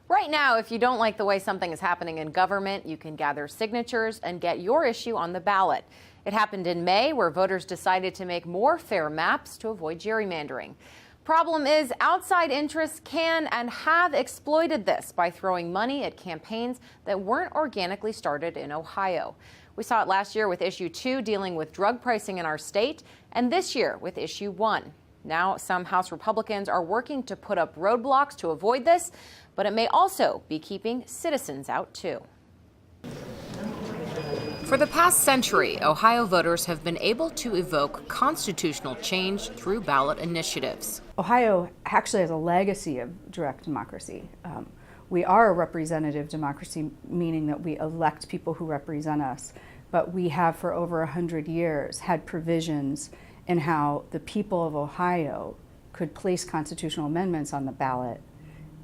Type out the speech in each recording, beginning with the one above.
Right now, if you don't like the way something is happening in government, you can gather signatures and get your issue on the ballot. It happened in May, where voters decided to make more fair maps to avoid gerrymandering. Problem is, outside interests can and have exploited this by throwing money at campaigns that weren't organically started in Ohio. We saw it last year with Issue 2 dealing with drug pricing in our state, and this year with Issue 1. Now, some House Republicans are working to put up roadblocks to avoid this, but it may also be keeping citizens out too. For the past century, Ohio voters have been able to evoke constitutional change through ballot initiatives. Ohio actually has a legacy of direct democracy. We are a representative democracy, meaning that we elect people who represent us, but we have for over 100 years had provisions in how the people of Ohio could place constitutional amendments on the ballot,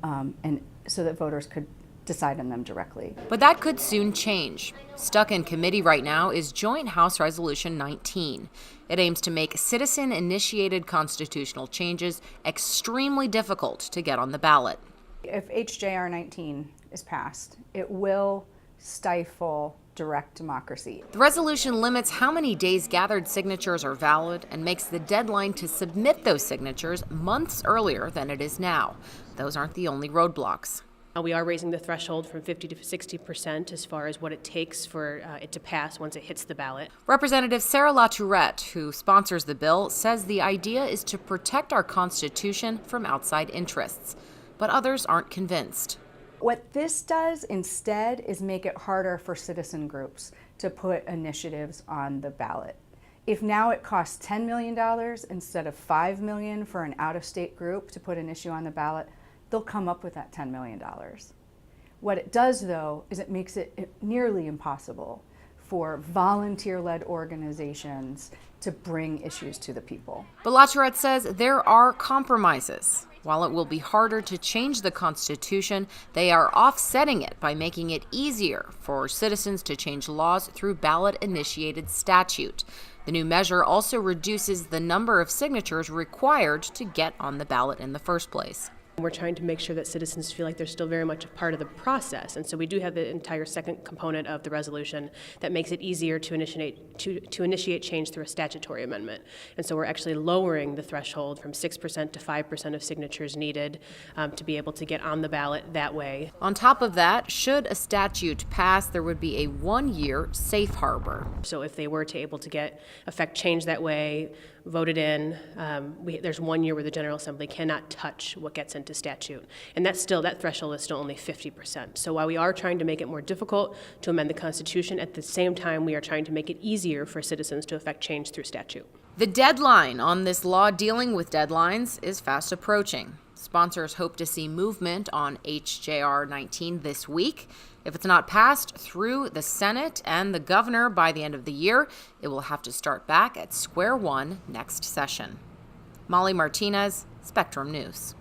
and so that voters could decide on them directly. But that could soon change. Stuck in committee right now is Joint House Resolution 19. It aims to make citizen-initiated constitutional changes extremely difficult to get on the ballot. If HJR 19 is passed, it will stifle direct democracy. The resolution limits how many days gathered signatures are valid and makes the deadline to submit those signatures months earlier than it is now. Those aren't the only roadblocks. We are raising the threshold from 50 to 60% as far as what it takes for it to pass once it hits the ballot. Representative Sarah LaTourette, who sponsors the bill, says the idea is to protect our Constitution from outside interests. But others aren't convinced. What this does instead is make it harder for citizen groups to put initiatives on the ballot. If now it costs $10 million instead of $5 million for an out-of-state group to put an issue on the ballot, they'll come up with that $10 million. What it does, though, is it makes it nearly impossible for volunteer-led organizations to bring issues to the people. But LaTourette says there are compromises. While it will be harder to change the Constitution, they are offsetting it by making it easier for citizens to change laws through ballot-initiated statute. The new measure also reduces the number of signatures required to get on the ballot in the first place. We're trying to make sure that citizens feel like they're still very much a part of the process, and so we do have the entire second component of the resolution that makes it easier to initiate change through a statutory amendment. And so we're actually lowering the threshold from 6% to 5% of signatures needed to be able to get on the ballot that way. On top of that, should a statute pass, there would be a 1-year safe harbor. So if they were to affect change that way, voted in, there's 1 year where the General Assembly cannot touch what gets into statute. And that threshold is still only 50%. So while we are trying to make it more difficult to amend the Constitution, at the same time we are trying to make it easier for citizens to effect change through statute. The deadline on this law dealing with deadlines is fast approaching. Sponsors hope to see movement on HJR 19 this week. If it's not passed through the Senate and the governor by the end of the year, it will have to start back at square one next session. Molly Martinez, Spectrum News.